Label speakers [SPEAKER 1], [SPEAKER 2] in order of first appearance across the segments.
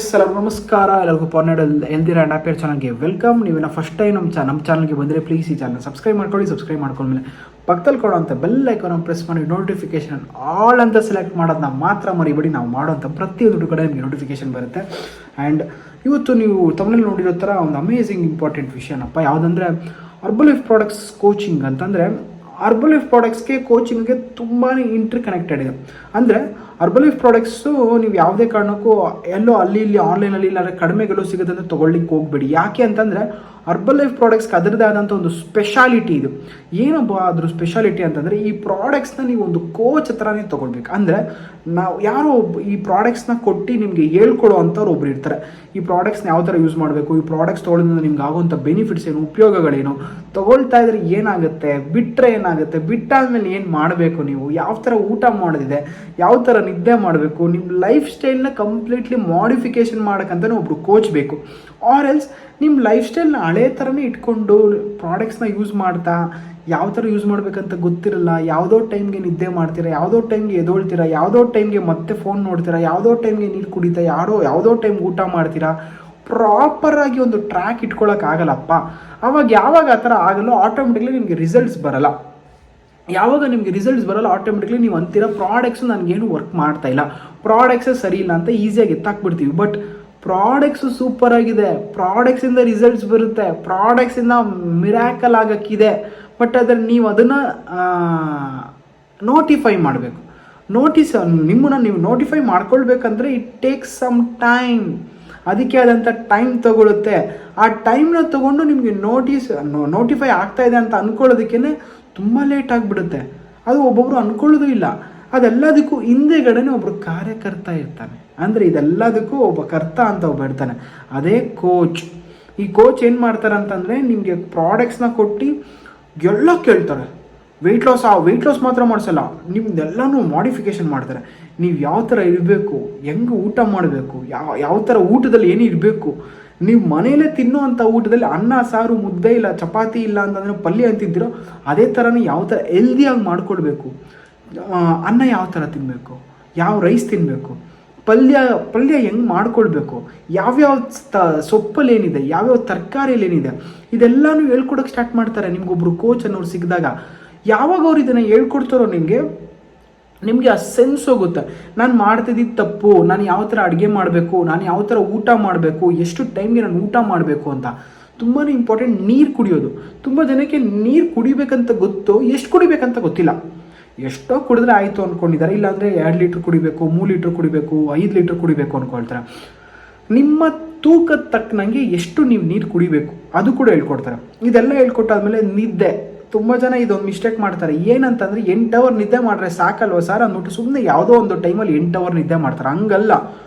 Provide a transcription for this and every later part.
[SPEAKER 1] ಎಲ್ಲರಿಗೂ ನಮಸ್ಕಾರ. ಎಲ್ಲರಿಗೂ ಪಾರ್ನೆಡ್ ಎಲ್ದಿರ ಆ್ಯಂಡ್ ಆ್ಯಪಿಯರ್ ಚಾನಲ್ಗೆ ವೆಲ್ಕಮ್. ನೀವೇನ ಫಸ್ಟ್ ಟೈಮ್ ನಮ್ಮ ಚಾನಲ್ಗೆ ಬಂದರೆ ಪ್ಲೀಸ್ ಈ ಚಾನಲ್ ಸಬ್ಸ್ಕ್ರೈಬ್ ಮಾಡ್ಕೊಳ್ಳಿ. ಸಬ್ಸ್ಕ್ರೈಬ್ ಮಾಡ್ಕೊಂಡ್ಮೇಲೆ ಪಕ್ಕದಲ್ಲಿ ಕೊಡೋಂಥ ಬೆಲ್ ಐಕಾನ್ ಪ್ರೆಸ್ ಮಾಡಿ ನೋಟಿಫಿಕೇಶನ್ ಆಲ್ ಅಂತ ಸೆಲೆಕ್ಟ್ ಮಾಡೋದನ್ನ ಮಾತ್ರ ಮರಿಬೇಡಿ. ನಾವು ಮಾಡೋಂಥ ಪ್ರತಿಯೊಂದು ಕಡೆ ನಿಮಗೆ ನೋಟಿಫಿಕೇಶನ್ ಬರುತ್ತೆ. ಆ್ಯಂಡ್ ಇವತ್ತು ನೀವು ತಮ್ಮಲ್ಲಿ ನೋಡಿರೋ ಥರ ಒಂದು ಅಮೇಝಿಂಗ್ ಇಂಪಾರ್ಟೆಂಟ್ ವಿಷಯನಪ್ಪ. ಯಾವುದಂದರೆ ಹರ್ಬಲೈಫ್ ಪ್ರಾಡಕ್ಟ್ಸ್ ಕೋಚಿಂಗ್ ಅಂತಂದರೆ ಹರ್ಬಲೈಫ್ ಪ್ರಾಡಕ್ಟ್ಸ್ಗೆ ಕೋಚಿಂಗ್ಗೆ ತುಂಬಾ ಇಂಟರ್ ಕನೆಕ್ಟೆಡ್ ಇದೆ. ಅಂದರೆ ಹರ್ಬಲೈಫ್ ಪ್ರಾಡಕ್ಟ್ಸು ನೀವು ಯಾವುದೇ ಕಾರಣಕ್ಕೂ ಎಲ್ಲೋ ಅಲ್ಲಿ ಇಲ್ಲಿ ಆನ್ಲೈನಲ್ಲಿ ಇಲ್ಲಾಂದರೆ ಕಡಿಮೆಗಳು ಸಿಗುತ್ತೆ ಅಂತ ತೊಗೊಳ್ಳಿಕ್ಕೆ ಹೋಗಬೇಡಿ. ಯಾಕೆ ಅಂತಂದರೆ ಹರ್ಬಲೈಫ್ ಪ್ರಾಡಕ್ಟ್ಸ್ಗೆ ಅದರದ್ದೇ ಆದಂಥ ಒಂದು ಸ್ಪೆಷಾಲಿಟಿ ಇದು. ಏನಪ್ಪ ಅದ್ರ ಸ್ಪೆಷಾಲಿಟಿ ಅಂತಂದರೆ ಈ ಪ್ರಾಡಕ್ಟ್ಸ್ನ ನೀವು ಒಂದು ಕೋಚ್ ಹತ್ರನೇ ತೊಗೊಳ್ಬೇಕು. ಅಂದರೆ ನಾವು ಯಾರೋ ಈ ಪ್ರಾಡಕ್ಟ್ಸ್ನ ಕೊಟ್ಟು ನಿಮಗೆ ಹೇಳ್ಕೊಡೋ ಅಂಥವ್ರು ಒಬ್ರು ಇರ್ತಾರೆ. ಈ ಪ್ರಾಡಕ್ಟ್ಸ್ನ ಯಾವ ಥರ ಯೂಸ್ ಮಾಡಬೇಕು, ಈ ಪ್ರಾಡಕ್ಟ್ಸ್ ತೊಗೊಳ್ಳೋದ್ರಿಂದ ನಿಮ್ಗೆ ಆಗೋವಂಥ ಬೆನಿಫಿಟ್ಸ್ ಏನು, ಉಪಯೋಗಗಳೇನು, ತೊಗೊಳ್ತಾ ಇದ್ರೆ ಏನಾಗುತ್ತೆ, ಬಿಟ್ಟರೆ ಏನಾಗುತ್ತೆ, ಬಿಟ್ಟಾದ್ಮೇಲೆ ಏನು ಮಾಡಬೇಕು, ನೀವು ಯಾವ ಥರ ಊಟ ಮಾಡೋದಿದೆ, ಯಾವ ಥರ ನಿದ್ದೆ ಮಾಡಬೇಕು, ನಿಮ್ಮ ಲೈಫ್ ಸ್ಟೈಲ್ನ ಕಂಪ್ಲೀಟ್ಲಿ ಮಾಡಿಫಿಕೇಷನ್ ಮಾಡೋಕ್ಕಂತಲೇ ಒಬ್ರು ಕೋಚ್ ಬೇಕು. ಆರ್ ಎಲ್ಸ್ ನಿಮ್ಮ ಲೈಫ್ ಸ್ಟೈಲ್ನ ಹಳೇ ಥರನೇ ಇಟ್ಕೊಂಡು ಪ್ರಾಡಕ್ಟ್ಸ್ನ ಯೂಸ್ ಮಾಡ್ತಾ ಯಾವ ಥರ ಯೂಸ್ ಮಾಡಬೇಕಂತ ಗೊತ್ತಿರಲ್ಲ, ಯಾವುದೋ ಟೈಮ್ಗೆ ನಿದ್ದೆ ಮಾಡ್ತೀರಾ, ಯಾವುದೋ ಟೈಮ್ಗೆ ಎದೊಳ್ತೀರಾ, ಯಾವುದೋ ಟೈಮ್ಗೆ ಮತ್ತೆ ಫೋನ್ ನೋಡ್ತೀರಾ, ಯಾವುದೋ ಟೈಮ್ಗೆ ನೀರು ಕುಡಿತಾ, ಯಾವುದೋ ಟೈಮ್ಗೆ ಊಟ ಮಾಡ್ತೀರಾ, ಪ್ರಾಪರಾಗಿ ಒಂದು ಟ್ರ್ಯಾಕ್ ಇಟ್ಕೊಳ್ಳೋಕ್ಕಾಗಲ್ಲಪ್ಪ. ಯಾವಾಗ ಆ ಥರ ಆಗಲ್ಲೋ ಆಟೋಮೆಟಿಕ್ಲಿ ನಿಮಗೆ ರಿಸಲ್ಟ್ಸ್ ಬರಲ್ಲ. ಯಾವಾಗ ನಿಮಗೆ ರಿಸಲ್ಟ್ಸ್ ಬರಲ್ಲ ಆಟೋಮೆಟಿಕ್ಲಿ ನೀವು ಅಂತೀರ ಪ್ರಾಡಕ್ಟ್ಸು ನನಗೇನು ವರ್ಕ್ ಮಾಡ್ತಾ ಇಲ್ಲ, ಪ್ರಾಡಕ್ಟ್ಸೇ ಸರಿ ಇಲ್ಲ ಅಂತ ಈಸಿಯಾಗಿ ಎತ್ತಾಕ್ಬಿಡ್ತೀವಿ. ಬಟ್ ಪ್ರಾಡಕ್ಟ್ಸು ಸೂಪರ್ ಆಗಿದೆ, ಪ್ರಾಡಕ್ಟ್ಸಿಂದ ರಿಸಲ್ಟ್ಸ್ ಬರುತ್ತೆ, ಪ್ರಾಡಕ್ಟ್ಸಿಂದ ಮಿರಾಕಲ್ ಆಗೋಕ್ಕಿದೆ. ಬಟ್ ಅದನ್ನು ನೀವು ಅದನ್ನು ನೋಟಿಫೈ ಮಾಡಬೇಕು. ನಿಮ್ಮನ್ನು ನೀವು ನೋಟಿಫೈ ಮಾಡ್ಕೊಳ್ಬೇಕಂದ್ರೆ ಇಟ್ ಟೇಕ್ಸ್ ಸಮ್ ಟೈಮ್. ಅದಕ್ಕೆ ಆದಂಥ ಟೈಮ್ ತಗೊಳುತ್ತೆ. ಆ ಟೈಮ್ನ ತೊಗೊಂಡು ನಿಮಗೆ ನೋಟಿಫೈ ಆಗ್ತಾ ಇದೆ ಅಂತ ಅಂದ್ಕೊಳ್ಳೋದಕ್ಕೇ ತುಂಬ ಲೇಟ್ ಆಗಿಬಿಡುತ್ತೆ. ಅದು ಒಬ್ಬೊಬ್ಬರು ಅಂದ್ಕೊಳ್ಳೋದು ಇಲ್ಲ. ಅದೆಲ್ಲದಕ್ಕೂ ಹಿಂದೆಗಡೆನೇ ಒಬ್ಬರು ಕಾರ್ಯಕರ್ತ ಇರ್ತಾನೆ. ಅಂದರೆ ಇದೆಲ್ಲದಕ್ಕೂ ಒಬ್ಬ ಕರ್ತ ಅಂತ ಒಬ್ಬ ಇರ್ತಾನೆ, ಅದೇ ಕೋಚ್. ಈ ಕೋಚ್ ಏನು ಮಾಡ್ತಾರೆ ಅಂತಂದರೆ ನಿಮಗೆ ಪ್ರಾಡಕ್ಟ್ಸ್ನ ಕೊಟ್ಟು ಎಲ್ಲ ಕೇಳ್ತಾರೆ. ವೆಯ್ಟ್ ಲಾಸ್ ಮಾತ್ರ ಮಾಡಿಸಲ್ಲ, ನಿಮ್ದೆಲ್ಲನೂ ಮಾಡಿಫಿಕೇಷನ್ ಮಾಡ್ತಾರೆ. ನೀವು ಯಾವ ಥರ ಇರಬೇಕು, ಹೆಂಗೆ ಊಟ ಮಾಡಬೇಕು, ಯಾವ ಥರ ಊಟದಲ್ಲಿ ಏನು ಇರಬೇಕು, ನೀವು ಮನೆಯಲ್ಲೇ ತಿನ್ನೋ ಅಂಥ ಊಟದಲ್ಲಿ ಅನ್ನ ಸಾರು ಮುದ್ದೆ ಇಲ್ಲ ಚಪಾತಿ ಇಲ್ಲ ಅಂತಂದರೆ ಪಲ್ಯ ಅಂತಿದ್ದೀರೋ ಅದೇ ಥರನೇ ಯಾವ ಥರ ಹೆಲ್ದಿಯಾಗಿ ಮಾಡ್ಕೊಳ್ಬೇಕು. ಅನ್ನ ಯಾವ ಥರ ತಿನ್ನಬೇಕು, ಯಾವ ರೈಸ್ ತಿನ್ನಬೇಕು, ಪಲ್ಯ ಹೆಂಗೆ ಮಾಡ್ಕೊಳ್ಬೇಕು, ಯಾವ್ಯಾವ ಸೊಪ್ಪಲ್ಲಿ ಏನಿದೆ, ಯಾವ್ಯಾವ ತರಕಾರಿಯಲ್ಲಿ ಏನಿದೆ, ಇದೆಲ್ಲನೂ ಹೇಳ್ಕೊಡೋಕೆ ಸ್ಟಾರ್ಟ್ ಮಾಡ್ತಾರೆ. ನಿಮ್ಗೊಬ್ರು ಕೋಚ್ ಅನ್ನೋರು ಸಿಕ್ಕಿದಾಗ ಯಾವಾಗ ಅವ್ರು ಇದನ್ನು ಹೇಳ್ಕೊಡ್ತಾರೋ ನಿಮಗೆ ಆ ಸೆನ್ಸ್ ಹೋಗುತ್ತೆ. ನಾನು ಮಾಡ್ತಿದ್ದಿದ್ದು ತಪ್ಪು, ನಾನು ಯಾವ ಥರ ಅಡುಗೆ ಮಾಡಬೇಕು, ನಾನು ಯಾವ ಥರ ಊಟ ಮಾಡಬೇಕು, ಎಷ್ಟು ಟೈಮ್ಗೆ ನಾನು ಊಟ ಮಾಡಬೇಕು ಅಂತ. ತುಂಬಾ ಇಂಪಾರ್ಟೆಂಟ್ ನೀರು ಕುಡಿಯೋದು. ತುಂಬ ಜನಕ್ಕೆ ನೀರು ಕುಡಿಬೇಕಂತ ಗೊತ್ತು, ಎಷ್ಟು ಕುಡಿಬೇಕಂತ ಗೊತ್ತಿಲ್ಲ. ಎಷ್ಟೋ ಕುಡಿದ್ರೆ ಆಯಿತು ಅಂದ್ಕೊಂಡಿದ್ದಾರೆ. ಇಲ್ಲಾಂದರೆ 2 ಲೀಟ್ರ್ ಕುಡಿಬೇಕು, 3 ಲೀಟ್ರ್ ಕುಡಿಬೇಕು, 5 ಲೀಟ್ರ್ ಕುಡಿಬೇಕು ಅಂದ್ಕೊಳ್ತಾರೆ. ನಿಮ್ಮ ತೂಕದ ತಕ್ಕನಂಗೆ ಎಷ್ಟು ನೀವು ನೀರು ಕುಡಿಬೇಕು ಅದು ಕೂಡ ಹೇಳ್ಕೊಡ್ತಾರೆ. ಇದೆಲ್ಲ ಹೇಳ್ಕೊಟ್ಟಾದ್ಮೇಲೆ ನಿದ್ದೆ. ತುಂಬ ಜನ ಇದೊಂದು ಮಿಸ್ಟೇಕ್ ಮಾಡ್ತಾರೆ. ಏನಂತಂದರೆ 8 ಅವರ್ ನಿದ್ದೆ ಮಾಡಿದ್ರೆ ಸಾಕಲ್ವ ಸರ್ ಅಂದ್ಬಿಟ್ಟು ಸುಮ್ಮನೆ ಯಾವುದೋ ಒಂದು ಟೈಮಲ್ಲಿ 8 ಅವರ್ ನಿದ್ದೆ ಮಾಡ್ತಾರೆ. ಹಂಗಲ್ಲ.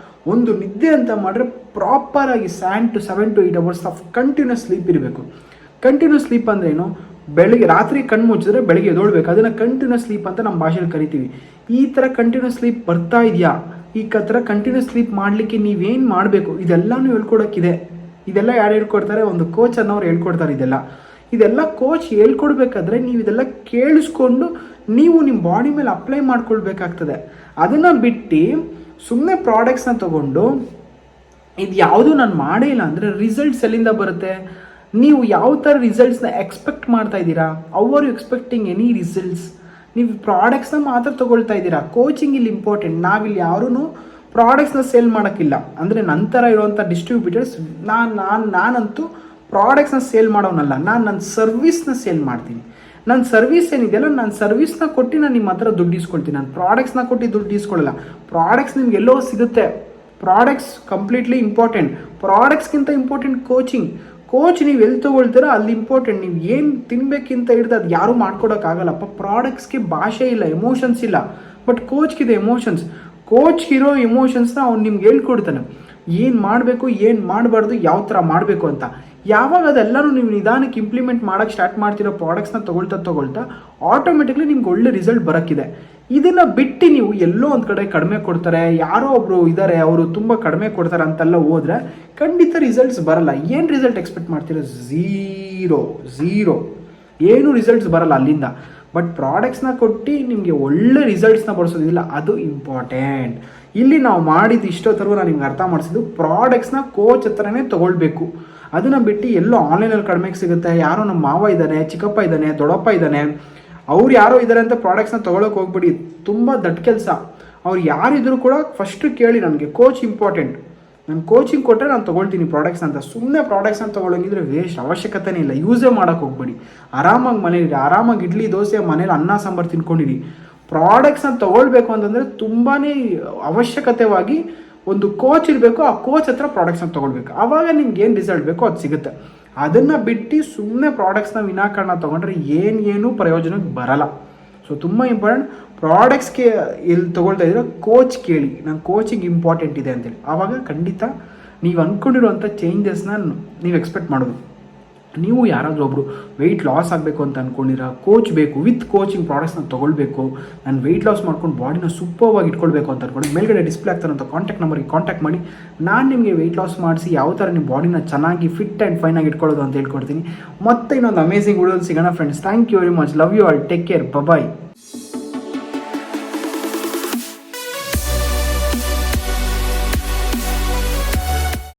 [SPEAKER 1] ಒಂದು ನಿದ್ದೆ ಅಂತ ಮಾಡಿದ್ರೆ ಪ್ರಾಪರಾಗಿ 7 to 8 hours of continuous sleep ಇರಬೇಕು. ಕಂಟಿನ್ಯೂಸ್ ಸ್ಲೀಪ್ ಅಂದ್ರೇನು? ರಾತ್ರಿ ಕಣ್ಣು ಮುಚ್ಚಿದ್ರೆ ಬೆಳಗ್ಗೆ ಎದೊಳ್ಬೇಕು. ಅದನ್ನು ಕಂಟಿನ್ಯೂಸ್ ಸ್ಲೀಪ್ ಅಂತ ನಮ್ಮ ಭಾಷೆಯಲ್ಲಿ ಕರಿತೀವಿ. ಈ ಥರ ಕಂಟಿನ್ಯೂಸ್ ಸ್ಲೀಪ್ ಬರ್ತಾ ಇದೆಯಾ? ಈ ಥರ ಕಂಟಿನ್ಯೂಸ್ ಸ್ಲೀಪ್ ಮಾಡಲಿಕ್ಕೆ ನೀವೇನು ಮಾಡಬೇಕು ಇದೆಲ್ಲನೂ ಹೇಳ್ಕೊಡೋಕ್ಕಿದೆ. ಇದೆಲ್ಲ ಯಾರು ಹೇಳ್ಕೊಡ್ತಾರೆ? ಒಂದು ಕೋಚ್ ಅನ್ನೋರು ಹೇಳ್ಕೊಡ್ತಾರೆ. ಇದೆಲ್ಲ ಕೋಚ್ ಹೇಳ್ಕೊಡ್ಬೇಕಾದ್ರೆ ನೀವು ಇದೆಲ್ಲ ಕೇಳಿಸ್ಕೊಂಡು ನೀವು ನಿಮ್ಮ ಬಾಡಿ ಮೇಲೆ ಅಪ್ಲೈ ಮಾಡ್ಕೊಳ್ಬೇಕಾಗ್ತದೆ. ಅದನ್ನು ಬಿಟ್ಟು ಸುಮ್ಮನೆ ಪ್ರಾಡಕ್ಟ್ಸ್ನ ತೊಗೊಂಡು ಇದು ಯಾವುದೂ ನಾನು ಮಾಡೇ ಇಲ್ಲ ಅಂದರೆ ರಿಸಲ್ಟ್ಸ್ ಎಲ್ಲಿಂದ ಬರುತ್ತೆ? ನೀವು ಯಾವ ಥರ ರಿಸಲ್ಟ್ಸ್ನ ಎಕ್ಸ್ಪೆಕ್ಟ್ ಮಾಡ್ತಾ ಇದ್ದೀರಾ? ಅವರು ಎಕ್ಸ್ಪೆಕ್ಟಿಂಗ್ ಎನಿ ರಿಸಲ್ಟ್ಸ್? ನೀವು ಪ್ರಾಡಕ್ಟ್ಸ್ನ ಮಾತ್ರ ತೊಗೊಳ್ತಾ ಇದ್ದೀರಾ. ಕೋಚಿಂಗ್ ಇಲ್ಲಿ ಇಂಪಾರ್ಟೆಂಟ್. ನಾವಿಲ್ಲಿ ಯಾರೂ ಪ್ರಾಡಕ್ಟ್ಸ್ನ ಸೇಲ್ ಮಾಡೋಕ್ಕಿಲ್ಲ. ಅಂದರೆ ನಂತರ ಇರುವಂಥ ಡಿಸ್ಟ್ರಿಬ್ಯೂಟರ್ಸ್ ನಾನಂತೂ ಪ್ರಾಡಕ್ಟ್ಸ್ನ ಸೇಲ್ ಮಾಡೋನಲ್ಲ, ನನ್ನ ಸರ್ವಿಸ್ನ ಸೇಲ್ ಮಾಡ್ತೀನಿ. ನನ್ನ ಸರ್ವಿಸ್ ಏನಿದೆಯಲ್ಲ, ನಾನು ಸರ್ವಿಸ್ನ ಕೊಟ್ಟು ನಾನು ನಿಮ್ಮ ಹತ್ರ ದುಡ್ಡು ಇಸ್ಕೊಳ್ತೀನಿ. ನಾನು ಪ್ರಾಡಕ್ಟ್ಸ್ನ ಕೊಟ್ಟು ದುಡ್ಡು ಇಸ್ಕೊಳ್ಳಲ್ಲ. ಪ್ರಾಡಕ್ಟ್ಸ್ ನಿಮ್ಗೆ ಎಲ್ಲೋ ಸಿಗುತ್ತೆ. Products completely important. ಪ್ರಾಡಕ್ಟ್ಸ್ಗಿಂತ ಇಂಪಾರ್ಟೆಂಟ್ ಕೋಚ್ ನೀವು ಎಲ್ಲಿ ತೊಗೊಳ್ತೀರೋ ಅಲ್ಲಿ ಇಂಪಾರ್ಟೆಂಟ್. ನೀವು ಏನು ತಿನ್ಬೇಕಿಂತ ಹಿಡ್ದು ಅದು ಯಾರೂ ಮಾಡ್ಕೊಡೋಕ್ಕಾಗಲ್ಲಪ್ಪ. ಪ್ರಾಡಕ್ಟ್ಸ್ಗೆ ಭಾಷೆ ಇಲ್ಲ, ಎಮೋಷನ್ಸ್ ಇಲ್ಲ. But ಕೋಚ್ಗಿದೆ emotions. ಕೋಚ್ ಇರೋ ಎಮೋಷನ್ಸ್ನ ಅವ್ನು ನಿಮ್ಗೆ ಹೇಳ್ಕೊಡ್ತಾನೆ. ಏನು ಮಾಡಬೇಕು, ಏನು ಮಾಡಬಾರ್ದು, ಯಾವ ಥರ ಮಾಡಬೇಕು ಅಂತ. ಯಾವಾಗ ಅದೆಲ್ಲರೂ ನೀವು ನಿಧಾನಕ್ಕೆ ಇಂಪ್ಲಿಮೆಂಟ್ ಮಾಡೋಕ್ಕೆ ಸ್ಟಾರ್ಟ್ ಮಾಡ್ತಿರೋ ಪ್ರಾಡಕ್ಟ್ಸ್ನ ತೊಗೊಳ್ತಾ ಆಟೋಮೆಟಿಕ್ಲಿ ನಿಮ್ಗೆ ಒಳ್ಳೆ ರಿಸಲ್ಟ್ ಬರೋಕ್ಕಿದೆ. ಇದನ್ನು ಬಿಟ್ಟು ನೀವು ಎಲ್ಲೋ ಒಂದು ಕಡೆ ಕಡಿಮೆ ಕೊಡ್ತಾರೆ, ಯಾರೋ ಒಬ್ಬರು ಇದ್ದಾರೆ ಅವರು ತುಂಬ ಕಡಿಮೆ ಕೊಡ್ತಾರೆ ಅಂತೆಲ್ಲ ಹೋದರೆ ಖಂಡಿತ ರಿಸಲ್ಟ್ಸ್ ಬರಲ್ಲ. ಏನು ರಿಸಲ್ಟ್ ಎಕ್ಸ್ಪೆಕ್ಟ್ ಮಾಡ್ತೀರಾ? ಝೀರೋ. ಏನು ರಿಸಲ್ಟ್ಸ್ ಬರಲ್ಲ ಅಲ್ಲಿಂದ. ಬಟ್ ಪ್ರಾಡಕ್ಟ್ಸ್ನ ಕೊಟ್ಟು ನಿಮಗೆ ಒಳ್ಳೆ ರಿಸಲ್ಟ್ಸ್ನ ಬಡಿಸೋದಿಲ್ಲ, ಅದು ಇಂಪಾರ್ಟೆಂಟ್. ಇಲ್ಲಿ ನಾವು ಮಾಡಿದ್ದು ಇಷ್ಟೊತ್ತರೆಗೂ ನಾನು ನಿಮ್ಗೆ ಅರ್ಥ ಮಾಡಿಸಿದ್ದು ಪ್ರಾಡಕ್ಟ್ಸ್ನ ಕೋಚ್ ಹತ್ರನೇ ತೊಗೊಳ್ಬೇಕು. ಅದನ್ನು ಬಿಟ್ಟು ಎಲ್ಲೋ ಆನ್ಲೈನಲ್ಲಿ ಕಡಿಮೆಗೆ ಸಿಗುತ್ತೆ, ಯಾರೋ ನಮ್ಮ ಮಾವ ಇದ್ದಾನೆ, ಚಿಕ್ಕಪ್ಪ ಇದ್ದಾನೆ, ದೊಡ್ಡಪ್ಪ ಇದ್ದಾನೆ, ಅವ್ರು ಯಾರೋ ಇದ್ದಾರೆ ಅಂತ ಪ್ರಾಡಕ್ಟ್ಸ್ನ ತೊಗೊಳಕ್ಕೆ ಹೋಗ್ಬಿಡಿ, ತುಂಬ ದೊಡ್ಡ ಕೆಲಸ. ಅವ್ರು ಯಾರಿದ್ರು ಕೂಡ ಫಸ್ಟು ಕೇಳಿ, ನನಗೆ ಕೋಚ್ ಇಂಪಾರ್ಟೆಂಟ್, ನಾನು ಕೋಚಿಂಗ್ ಕೊಟ್ಟರೆ ನಾನು ತೊಗೊಳ್ತೀನಿ ಪ್ರಾಡಕ್ಟ್ಸ್ ಅಂತ. ಸುಮ್ಮನೆ ಪ್ರಾಡಕ್ಟ್ಸ್ನ ತೊಗೊಳಂಗಿದ್ರೆ ವೇಸ್ಟ್, ಅವಶ್ಯಕತೆನೇ ಇಲ್ಲ, ಯೂಸೇ ಮಾಡೋಕ್ಕೆ ಹೋಗ್ಬೇಡಿ. ಆರಾಮಾಗಿ ಮನೇಲಿ ಆರಾಮಾಗಿ ಇಡ್ಲಿ ದೋಸೆ ಮನೇಲಿ ಅನ್ನ ಸಾಂಬಾರು ತಿನ್ಕೊಂಡಿರಿ. ಪ್ರಾಡಕ್ಟ್ಸ್ನ ತೊಗೊಳ್ಬೇಕು ಅಂತಂದರೆ ತುಂಬಾ ಅವಶ್ಯಕತೆವಾಗಿ ಒಂದು ಕೋಚ್ ಇರಬೇಕು, ಆ ಕೋಚ್ ಹತ್ರ ಪ್ರಾಡಕ್ಟ್ಸ್ನ ತೊಗೊಳ್ಬೇಕು. ಆವಾಗ ನಿಮ್ಗೆ ಏನು ರಿಸಲ್ಟ್ ಬೇಕೋ ಅದು ಸಿಗುತ್ತೆ. ಅದನ್ನು ಬಿಟ್ಟು ಸುಮ್ಮನೆ ಪ್ರಾಡಕ್ಟ್ಸ್ನ ವಿನಾಕಾರಣ ತೊಗೊಂಡ್ರೆ ಏನು ಪ್ರಯೋಜನಕ್ಕೆ ಬರಲ್ಲ. ಸೊ ತುಂಬ ಇಂಪಾರ್ಟೆಂಟ್. ಪ್ರಾಡಕ್ಟ್ಸ್ಗೆ ಎಲ್ಲಿ ತೊಗೊಳ್ತಾ ಇದ್ರೆ ಕೋಚ್ ಕೇಳಿ, ನಾನು ಕೋಚಿಂಗ್ ಇಂಪಾರ್ಟೆಂಟ್ ಇದೆ ಅಂತೇಳಿ. ಆವಾಗ ಖಂಡಿತ ನೀವು ಅಂದ್ಕೊಂಡಿರುವಂಥ ಚೇಂಜಸ್ನ ನೀವು ಎಕ್ಸ್ಪೆಕ್ಟ್ ಮಾಡೋದು. ನೀವು ಯಾರಾದರೂ ಒಬ್ಬರು ವೆಯ್ಟ್ ಲಾಸ್ ಆಗಬೇಕು ಅಂತ ಅಂದ್ಕೊಂಡಿರ, ಕೋಚ್ ಬೇಕು, ವಿತ್ ಕೋಚಿಂಗ್ ಪ್ರಾಡಕ್ಟ್ಸ್ನ ತೊಗೊಳ್ಬೇಕು, ನಾನು ವೆಯ್ಟ್ ಲಾಸ್ ಮಾಡ್ಕೊಂಡು ಬಾಡಿನ ಸೂಪರ್ವಾಗಿ ಇಟ್ಕೊಳ್ಬೇಕು ಅಂತ ಅಂದ್ಕೊಂಡು ಮೇಲ್ಗಡೆ ಡಿಸ್ಪ್ಲೇ ಆಗ್ತಾರಂಥ ಕಾಂಟ್ಯಾಕ್ಟ್ ನಂಬರ್ಗೆ ಕಾಂಟ್ಯಾಕ್ಟ್ ಮಾಡಿ. ನಾನು ನಿಮಗೆ ವೆಯ್ಟ್ ಲಾಸ್ ಮಾಡಿಸಿ ಯಾವ ಥರ ನಿಮ್ಮ ಬಾಡಿನ ಚೆನ್ನಾಗಿ ಫಿಟ್ ಆ್ಯಂಡ್ ಫೈನಾಗಿ ಇಟ್ಕೊಳ್ಳೋದು ಅಂತ ಹೇಳ್ಕೊಡ್ತೀನಿ. ಮತ್ತೆ ಇನ್ನೊಂದು ಅಮೇಸಿಂಗ್ ವಿಡಿಯೋದಲ್ಲಿ ಸಿಗೋಣ friends. Thank you very much. Love you all. Take care. Bye.